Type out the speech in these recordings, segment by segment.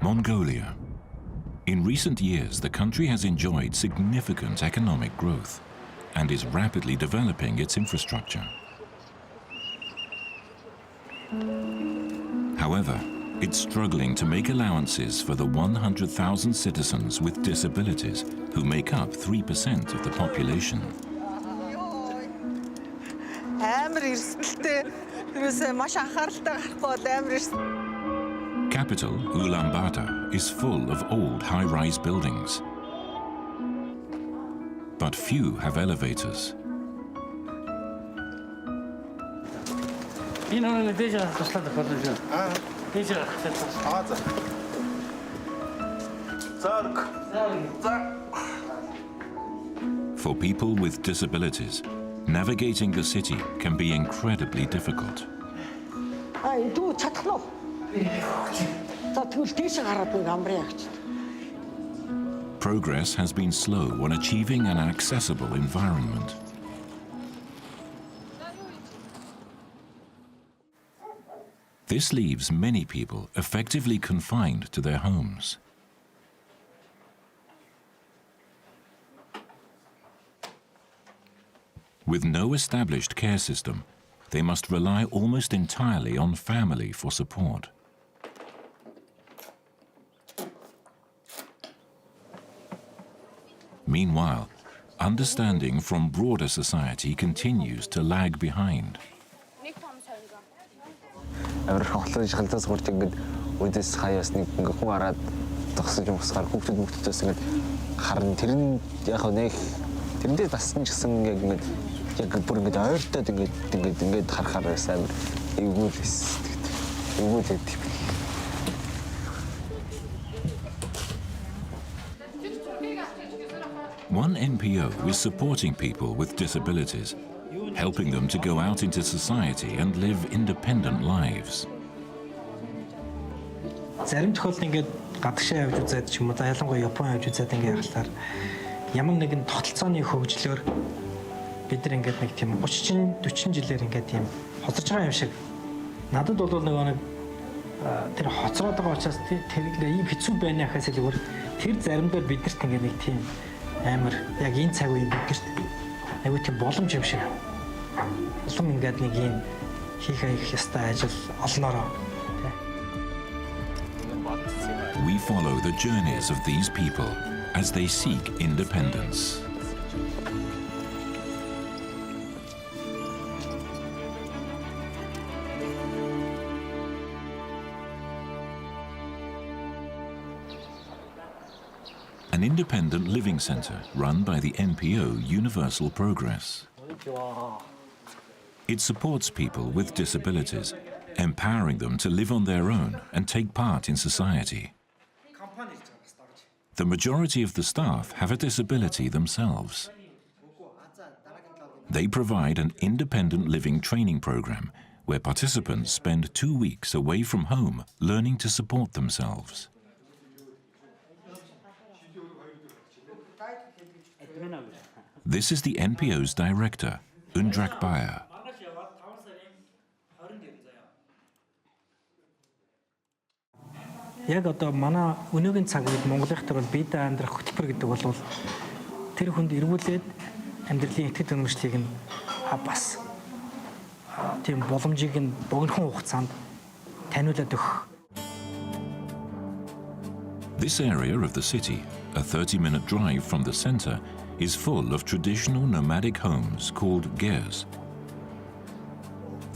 Mongolia. In recent years, the country has enjoyed significant economic growth and is rapidly developing its infrastructure. However, it's struggling to make allowances for the 100,000 citizens with disabilities who make up 3% of the population. Capital Ulaanbaatar is full of old high-rise buildings, but few have elevators. For people with disabilities, navigating the city can be incredibly difficult. Progress has been slow on achieving an accessible environment. This leaves many people effectively confined to their homes. With no established care system, they must rely almost entirely on family for support. Meanwhile, understanding from broader society continues to lag behind. One NPO is supporting people with disabilities, helping them to go out into society and live independent lives. Зарим тохиолдолд ингээд гадагшаа явж үзээд ч юм уу, ялангуяа Япон явж үзээд ингээд яхалаар ямар нэгэн тогтолцооны хөгжлөөр бид нар ингээд нэг тийм 30-40 жилээр ингээд тийм хоцорж байгаа юм шиг. Надад бол нэг тэр хоцроод байгаа учраас тэр ийм хэцүү байна хахаас илүүгээр тэр заримдаа бидэрт ингээд нэг тийм амар яг энэ цаг үеийн бидэрт аюу тийм боломж юм шиг. Улам ингээд нэг ийм хийх ёстой ажил олноороо. We follow the journeys of these people as they seek independence. An independent living centre run by the NPO Universal Progress. It supports people with disabilities, empowering them to live on their own and take part in society. The majority of the staff have a disability themselves. They provide an independent living training program where participants spend 2 weeks away from home learning to support themselves. This is the NPO's director, Undrak Bayer. Яг одоо манай өнөөгийн цаг үед Монголынх төр бол биедээ амьдрах хөтөлбөр гэдэг бол тэр хүнд эргүүлээд амьдралын итгэл үнэмшлийг нь бас тийм боломжийг нь богинохон хугацаанд таниулаад өгөх. This area of the city, a 30-minute drive from the center, is full of traditional nomadic homes called gers.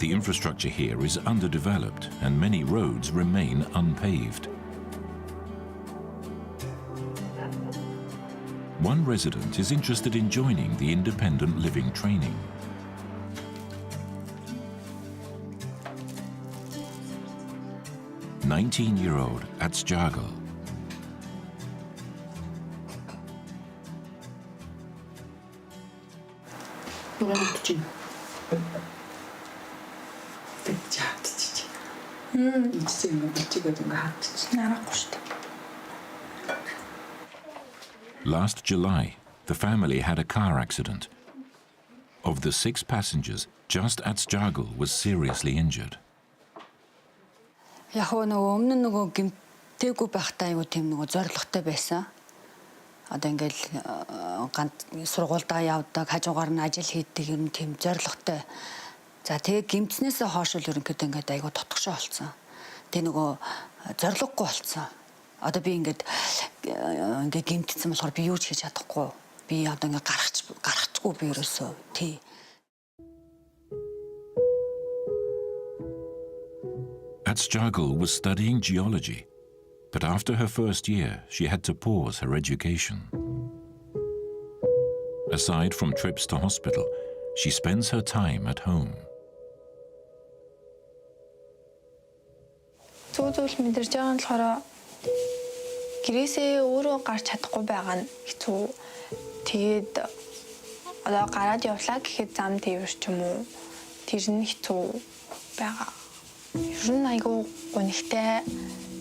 The infrastructure here is underdeveloped and many roads remain unpaved. One resident is interested in joining the independent living training. "19-year-old Atsjagal. Last July, the family had a car accident. Of the 6 passengers, just Atsjagal was seriously injured. Тээгүү байхдаа аюу тийм нөгөө зоригтой байсан. Одоо ингээл ганц сургуульдаа явдаг, хажуугаар нь ажил хийдэг юм тийм зоригтой. За тэгээ гимтснээсээ хойш л ерөнхийдөө ингээд аюу тотгошоо болсон. Тэ нөгөө зориггүй болсон. Одоо би ингээд гимтсэн болохоор би юу ч хийж чадахгүй. Би одоо ингээд гарахчгүй би ерөөсөө тий. Atsjargal was studying geology, but after her first year, she had to pause her education. Aside from trips to hospital, she spends her time at home. Зүйл мэдэрч байгаа нь болохоор гэрээсээ өөрөө гарч чадахгүй байгаа нь хэцүү. Тэгээд одоо гараад явлаа гэхэд зам тээвэр ч юм уу тэр нь хэцүү байгаа. Ер нь айгүй гонхтой.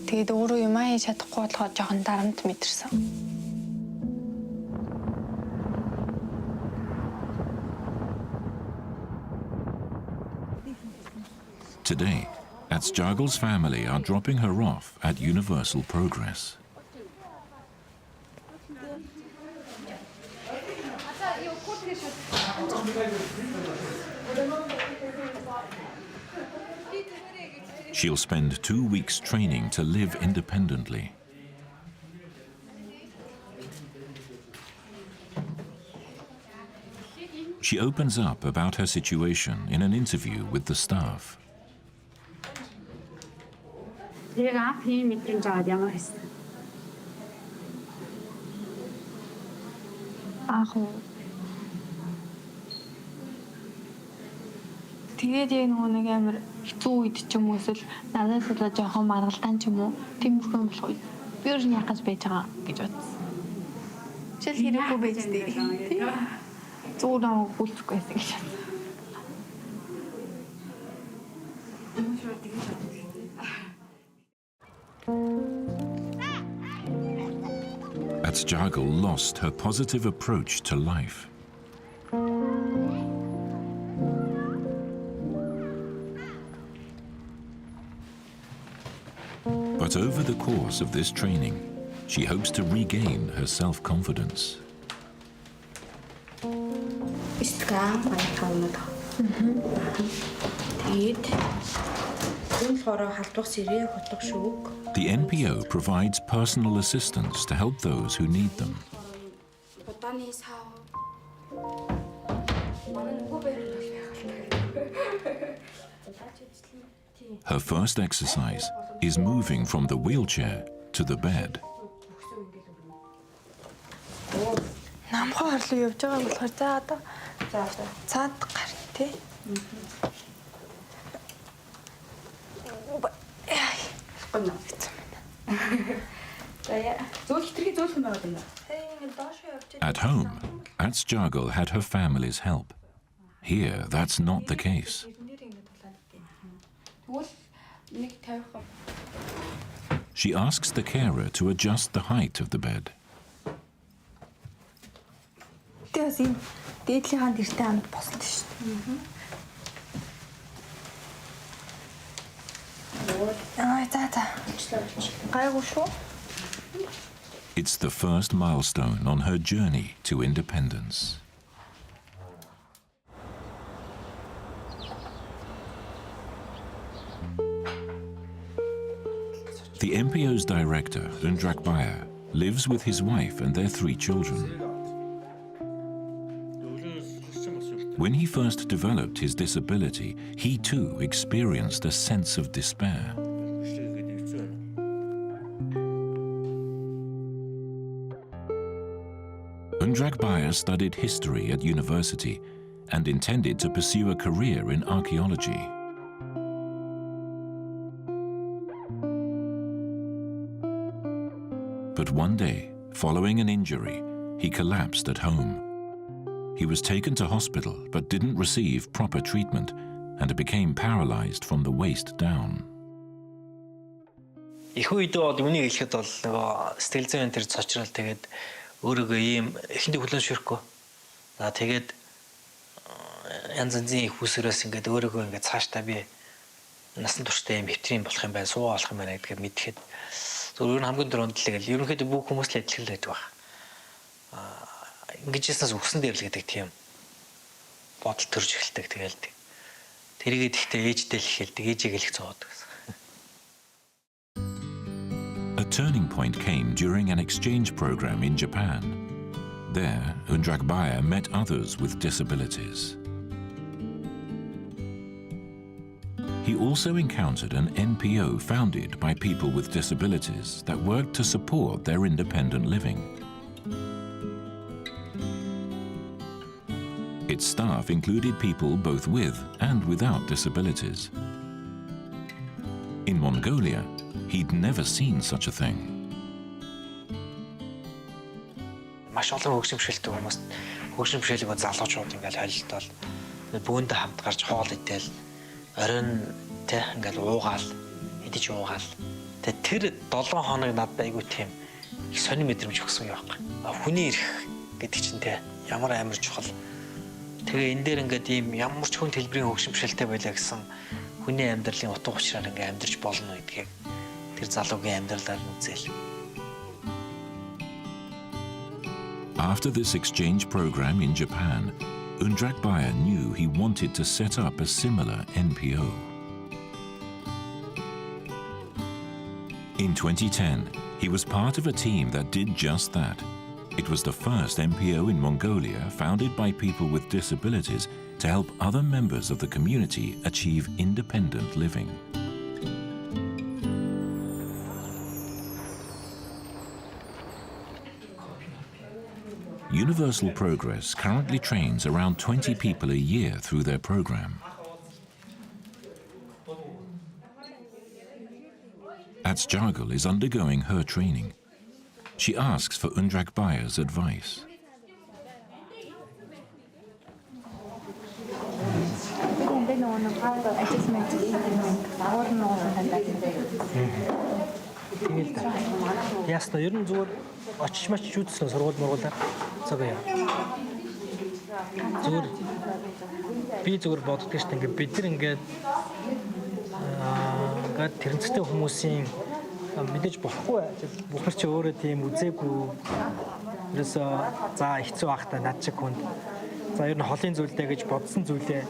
Тэгээд өөрөө юм хийж чадахгүй болохоор жоохон дарамт мэдэрсэн. Today, Atsjargal's family are dropping her off at Universal Progress. She'll spend 2 weeks training to live independently. She opens up about her situation in an interview with the staff. Тэрийг анх ийм мэдрэмж аваад ямар хэвсэн? Тэгээд яг нэг амар хэцүү үед ч юм уу эсвэл надаас л жоохон маргалдаан ч юм уу тиймэрхүү болох үед би өөр яах гэж байж байгаа гэж бодсон. Жишээл хэрэггүй байж дээ. Зүгээр намайг гүйлдэхгүй байсан гэж бодсон. Atsjargal lost her positive approach to life. But over the course of this training, she hopes to regain her self-confidence. The NPO provides personal assistance to help those who need them. Her first exercise is moving from the wheelchair to the bed. Намхаа харлуу явж байгаа болохоор за одоо цаад гар тий. At home, Atsjargal had her family's help. Here, that's not the case. She asks the carer to adjust the height of the bed. Тэс ийм дээдлийнхэн дэртэй хамт бослоо шүү дээ. Гайгүй шүү. It's the first milestone on her journey to independence. The NPO's director, Undrak Bayer, lives with his wife and their 3 children. When he first developed his disability, he too experienced a sense of despair. Undrak Bayer studied history at university and intended to pursue a career in archaeology. But one day, following an injury, he collapsed at home. He was taken to hospital but didn't receive proper treatment and became paralyzed from the waist down. Их үед бол үнийг хэлэхэд бол нөгөө сэтгэл зүйн тэр цочрол тэгээд өөрийгөө ийм эхэндээ хүлэншүүрэхгүй. За тэгээд янз янзын их хүсрээс ингээд өөрийгөө ингээд цаашдаа би насан туршдаа ийм хэвтрийн болох юм байна, суу болох юм байна гэдгийг мэдхэд Зөв ер нь хамгийн дөрөнд л гэл ерөнхийдөө бүх хүмүүс л адилхан л байдаг баг. Ингэж яснаас өгсөн дээр л гэдэг тийм бодол төрж эхэлдэг тэгэл. Тэрийгээ тэгтээ ээждээ л хэлдэг, ээжийг л их зовоодог гэсэн. A turning point came during an exchange program in Japan. There, Undrakbaya met others with disabilities. He also encountered an NPO founded by people with disabilities that worked to support their independent living. Its staff included people both with and without disabilities. In Mongolia, he'd never seen such a thing. Маш олон хөгжимшөлтэй хүмүүс хөгжимшөлийг залуучууд ингээл холилдол бүүндээ хамт гарч хоол идээл оройн тэ ингээл уугаал идэж уугаал тэр 7 хоног надад айгүй тийм их сонир мэдрэмж өгсөн юм байна. Хүний ирэх гэдэг чинь тэ ямар амар чухал. Тэгээ энэ дээр ингээд ийм ямар ч хүн хэлбэрийн хөгжимшөлтэй байлаа гэсэн хүний амьдралын утга учираар ингээд амьдарч болно гэдгийг тэр залуугийн амьдралаар үзээл. After this exchange program in Japan, Undrakbaya knew he wanted to set up a similar NPO. In 2010, he was part of a team that did just that. It was the first NPO in Mongolia founded by people with disabilities to help other members of the community achieve independent living. Universal Progress currently trains around 20 people a year through their program. Atsjargal is undergoing her training. She asks for Undrakbaya's advice. Ясно, ер нь зүгээр очиж мачиж үзсэн сургууль мургуулаар цагаа яа. Зүгээр би зүгээр боддог шүү дээ. Ингээд бид нар ингээд тэрнцтэй хүмүүсийн мэдээж болохгүй. Бүх ч өөрөө тийм үзээгүй. Ерөөсөө за хэцүү байхдаа над чиг хүнд. За ер нь холын зүйлдээ гэж бодсон зүйлээ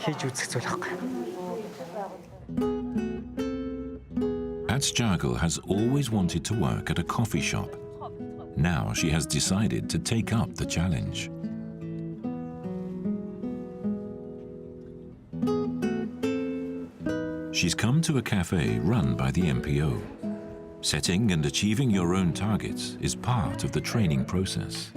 хийж үзэх зүйл байхгүй. Atsjargal has always wanted to work at a coffee shop. Now she has decided to take up the challenge. She's come to a cafe run by the NPO. Setting and achieving your own targets is part of the training process.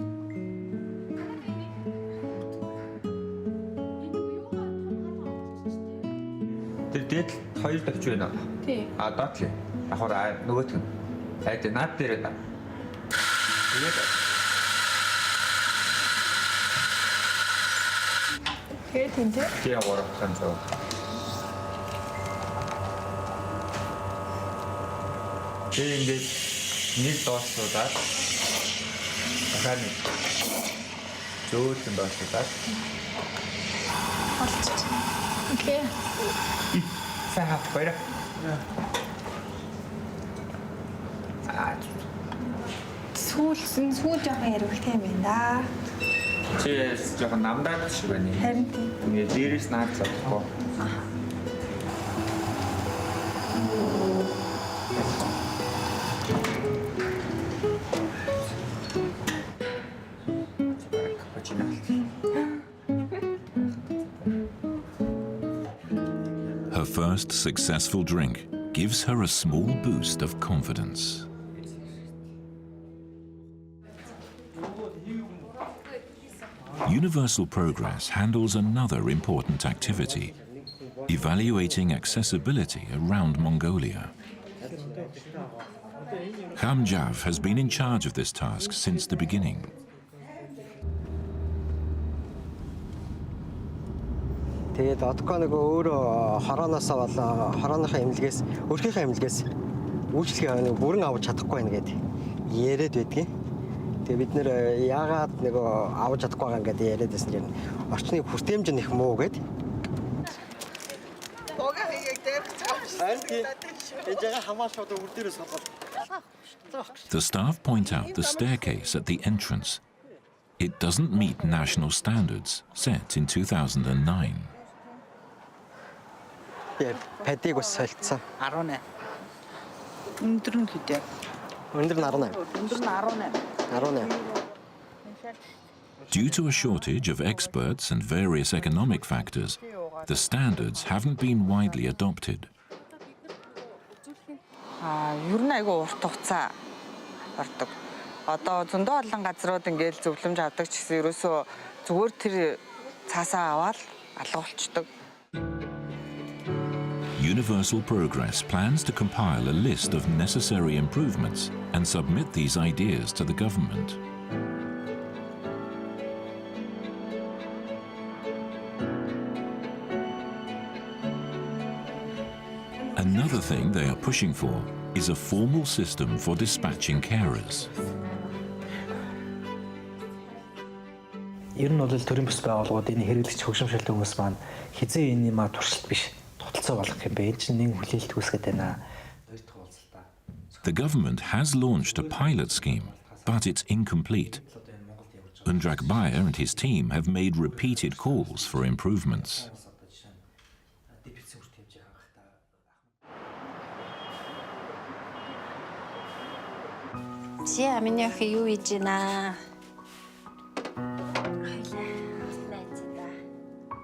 Тэр дээд хоёр давч байна. Тий. Доод л. Ахаар нөгөөт нь. Айд наад дээр да. Тэгээд энэ тий аваар хан зав. Тэгээ ингээд нэг доошлуулаад дахиад нэг зөөлөн доошлуулаад окей. Сахав баяр. Сүүл жоохон ярилтай юм байна да. Чи жоохон намдаад шиг байна. Харин тийм. Ингээд дээрээс наад завхгүй. Her first successful drink gives her a small boost of confidence. Universal Progress handles another important activity, evaluating accessibility around Mongolia. Khamjav has been in charge of this task since the beginning. Тэгээд одоогоо нэг өөрөө хорооноосоо болоо хорооныхаа эмнэлгээс өөрхийнхөө эмнэлгээс үйлчлэгээ нэг бүрэн авч чадахгүй байна гэдэг яриад байдгийг. Тэгээд бид нэр яагаад нэг авч чадахгүй байгаа ингээд яриад байсан юм. Орчны хүртээмж нь их муу гэдэг. The staff point out the staircase at the entrance. It doesn't meet national standards set in 2009. Падийг бас солилцсон. 18. Өндөр нь хэдэ? Өндөр нь 18. Өндөр нь 18. 18. Due to a shortage of experts and various economic factors, the standards haven't been widely adopted. Ер нь айгүй урт хугацаа ордог. Одоо зөндөө олон газрууд ингээд зөвлөмж авдаг ч гэсэн ерөөсөө зүгээр тэр цаасаа аваад алга болчдөг. Universal Progress plans to compile a list of necessary improvements and submit these ideas to the government. Another thing they are pushing for is a formal system for dispatching carers. Ер нь бол төрийн бус байгууллагууд энэ хэрэглэгч хөгжимшөлтэй хүмүүс маань хизээ энэ юм туршилт биш тогтолцоо болох юм бэ. Энэ чинь нэг хүлээлт үүсгэж байна. The government has launched a pilot scheme, but it's incomplete. Undrak Bayer and his team have made repeated calls for improvements.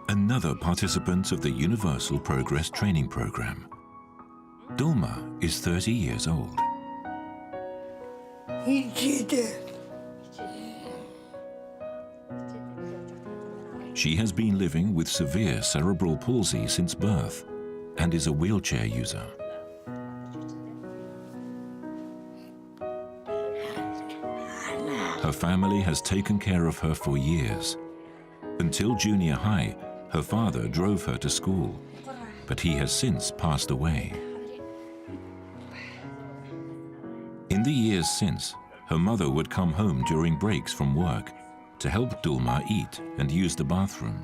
Another participant of the Universal Progress Training Program. Dulma is 30 years old. She has been living with severe cerebral palsy since birth and is a wheelchair user. Her family has taken care of her for years. Until junior high, her father drove her to school, but he has since passed away. In the years since, her mother would come home during breaks from work to help Dulma eat and use the bathroom.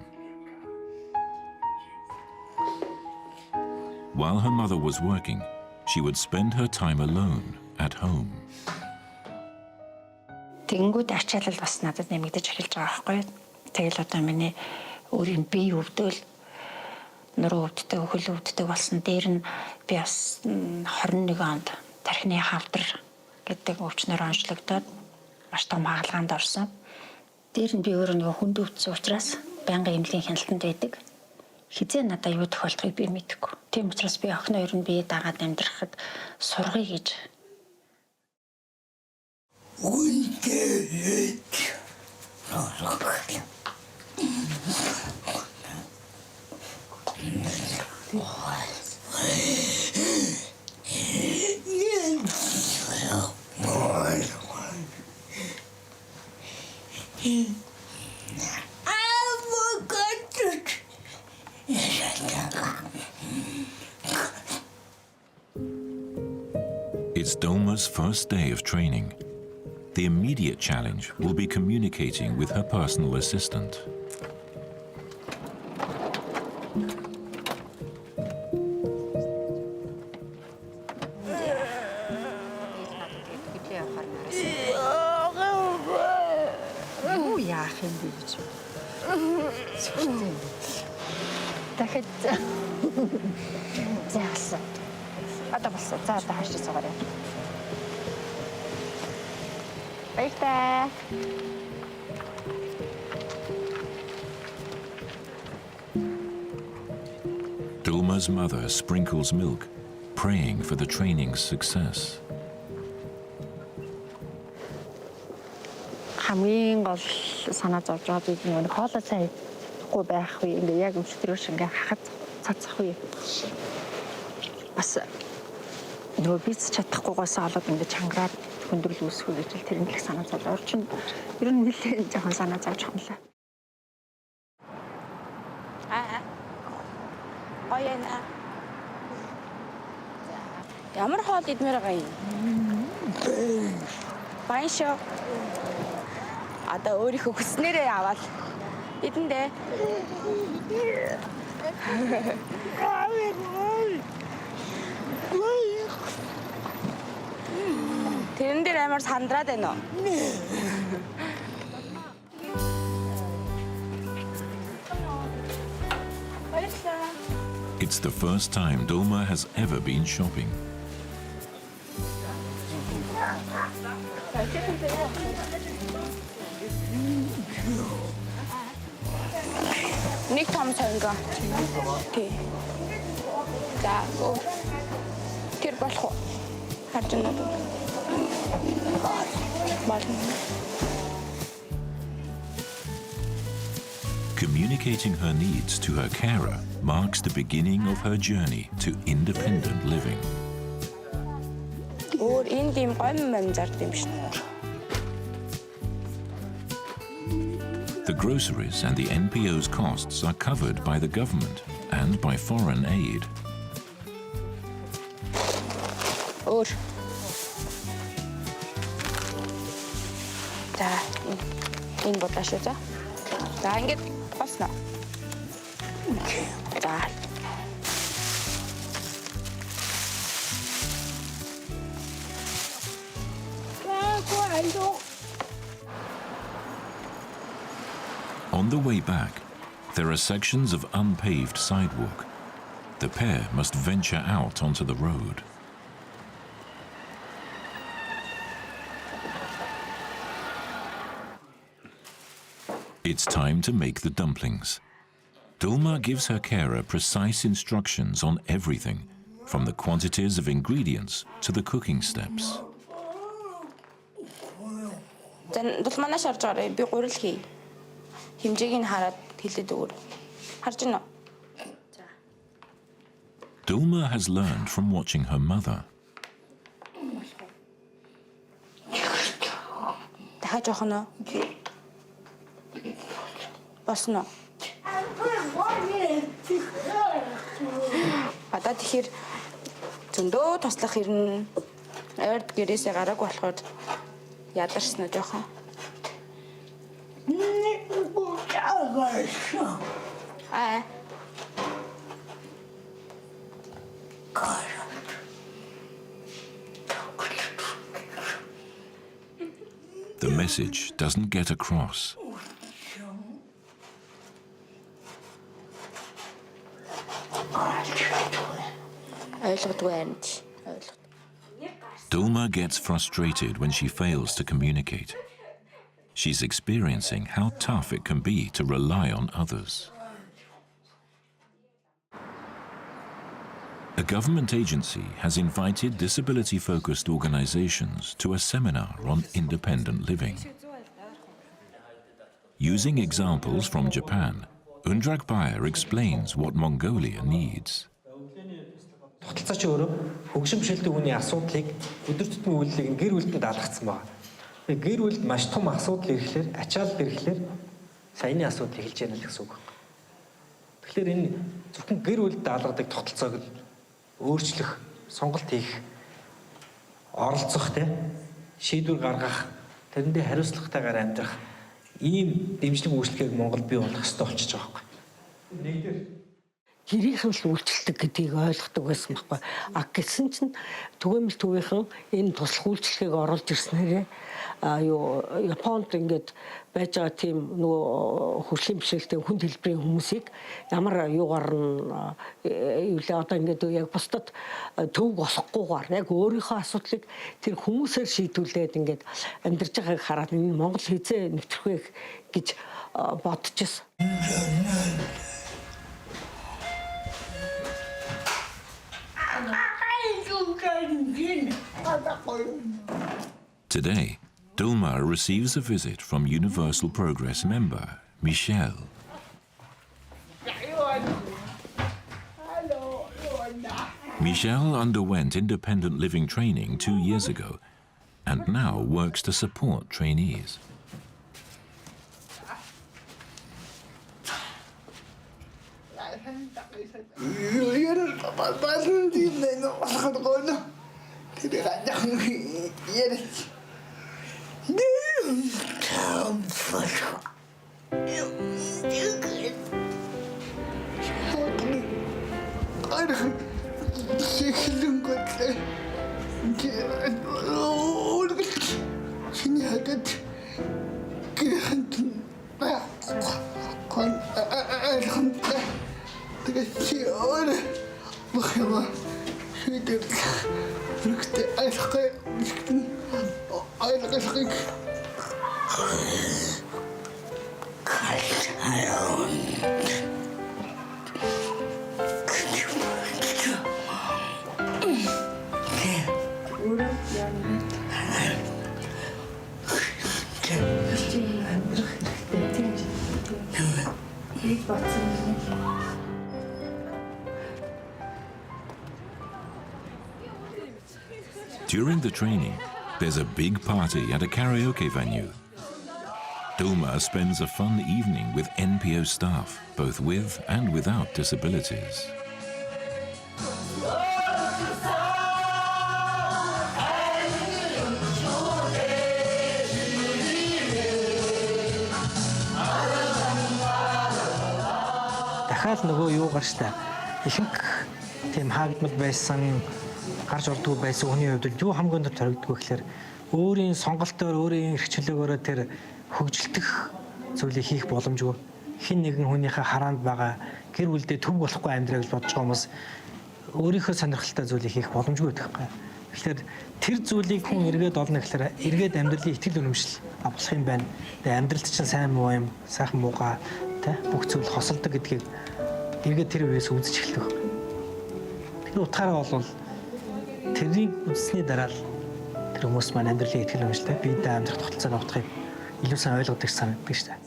While her mother was working, she would spend her time alone at home. Тэнгүүд ачаалал бас надад нэмэгдэж эхэлж байгаа байхгүй. Тэгэл одоо миний өөрийн бие өвдөл нуруу өвддөг, хөл өвддөг болсон. Дээр нь би бас 21 онд тархины хавдар гэдэг өвчнөр онцлогдоод маш том хаалгаанд орсон. Дээр нь би өөрөө нэг хүнд өвдсөн учраас байнгын эмнэлгийн хяналтанд байдаг. Хизээ надад юу тохиолдохыг би мэдэхгүй. Тийм учраас би охиноо ер нь бие дагаад амьдрахад сургая гэж. It's Dulma's first day of training. The immediate challenge will be communicating with her personal assistant. Dulma's mother sprinkles milk, praying for the training's success. Хамгийн гол санаа зовж байгаа зүйл нь хоолой сайн идэхгүй байх үе ингээ яг өчтөрөөш ингээ хахад цацах үе. Бас нөгөө бийц чадахгүйгээс олоод ингээ чангараад хүндрэл үүсэх гэж тэр нэг санаа зовж орчин ер нь нэлээд жоохон санаа зовж хөнлээ. Ояна. Ямар хоол идмээр байгаа юм? Баян шүү. Одоо өөрийнхөө хүснээрээ аваад идэндээ. Тэрэн дээр амар сандраад байна уу? It's the first time Dulma has ever been shopping. Нэг том сонго. Тий. За, тэр болох уу? Харж байна уу? Болно. Communicating her needs to her carer marks the beginning of her journey to independent living. Өөр энэ тийм гомм зард юм шин. The groceries and the NPO's costs are covered by the government and by foreign aid. Өөр. За, энэ бодлоо шүү за. За, ингэж босноо. За. On the way back, there are sections of unpaved sidewalk. The pair must venture out onto the road. It's time to make the dumplings. Dulma gives her carer precise instructions on everything, from the quantities of ingredients to the cooking steps. Дулманаа шарж гараа би гурил хий. Хэмжээг нь хараад хэлээд өгөр. Харж байна уу? Dulma has learned from watching her mother. Дахиад жоох нь. Босно. Одоо тэгэхээр зөндөө туслах хэрнэ. Ойрд гэрээсээ гараг болохоор ядарсан нь жоохон. The message doesn't get across. Dulma gets frustrated when she fails to communicate. She's experiencing how tough it can be to rely on others. A government agency has invited disability-focused organizations to a seminar on independent living. Using examples from Japan, Undrak Bayer explains what Mongolia needs. Тогтолцоо ч өөрөө хөгжим бишэлдэг хүний асуудлыг өдөр тутмын үйлдэлийг гэр бүлтэд даалгацсан байна. Гэр бүлд маш том асуудал ирэхлээр, ачаалал ирэхлээр саяны асуудал эхэлж яана л гэсэн үг. Тэгэхээр энэ зөвхөн гэр бүлд даалгадаг тогтолцоог л өөрчлөх, сонголт хийх, оролцох шийдвэр гаргах, тэрэндээ хариуцлагатайгаар амьдрах ийм дэмжлэг үйлчлэгийг Монгол бий болгох хэрэгтэй болчихж байгаа юм. Гэрийнхэн л үйлчлдэг гэдгийг ойлгодог байсан байхгүй. Гэсэн чинь түгээмэл төвийнхэн энэ туслах үйлчлэгийг оруулж ирснээрээ Японд ингээд байж байгаа тийм нөгөө хөгжлийн бишрэлтэй хүнд хэлбэрийн хүмүүсийг ямар юугаар нь одоо ингээд яг бусдад төв босохгүйгээр яг өөрийнхөө асуудлыг тэр хүмүүсээр шийдвүлээд ингээд амьдарч байгааг хараад энэ Монгол хизээ нэвтрэх вэ гэж бодчихсон. Today, Dulma receives a visit from Universal Progress member Michelle. Michelle underwent independent living training 2 years ago and now works to support trainees. чиний хадад гэрхэнд байхгүй айлхантай тэгээд чи өөрөө бахяма шийдэл рүхтэй айлхай айлхайг During the training, there's a big party at a karaoke venue. Doma spends a fun evening with NPO staff, both with and without disabilities. Дахиад нөгөө юу гарчтай. Ихэнх тийм хаагдмал байсан, гарч ордгүй байсан хүний хувьд юу хамгийн түрүү торигдгүй гэхээр өөрийн сонголтоор, өөрийн эрх чөлөөгөөрөө тэр хөгжилтөх зүйлийг хийх боломжгүй. Хин нэгэн хүнийхээ хараанд байгаа гэр бүлдээ төв болохгүй амьдраа гэж бодож байгаа хүмүүс өөрийнхөө сонирхолтой зүйлийг хийх боломжгүй байдаг юм. Тэгэхээр тэр зүйлийг хүн эргээд олно гэхээр эргээд амьдралын итгэл үнэмшил авах юм байна. Тэгээ амьдралд чинь сайн муу юм, сайхан муугаа тэ бүх зүйл хосолдог гэдгийг эргээд тэр үеэс үзэж эхэлдэг. Тэр утгаараа бол тэрийг үзсний дараа л тэр хүмүүс маань амьдралын итгэл үнэмшилтэй биедээ амьдрах тогтолцоог авахыг илүү сайн ойлгодог санагддаг шүү дээ.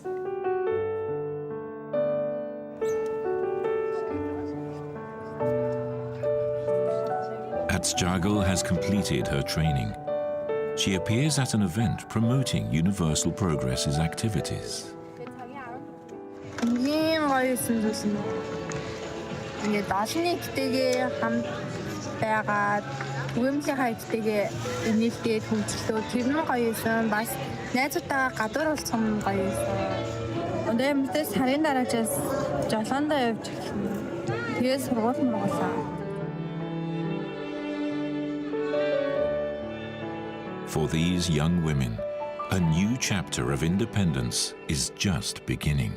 Jagel has completed her training. She appears at an event promoting Universal Progress's activities. Ийм гоё юм зүсэн. Ингээд олон нийттэйгээ хамт байгаад түгээмлийн хайдтэйгээ нийлдээд хөгжлөө тэр нь гоё юм. Бас найзуудтайгаа гадуур уулзсан гоё юм. Өнөө мэдээ сарын дараачаас жолоондоо явж тэгээд сургууль мөргөлөө. For these young women, a new chapter of independence is just beginning.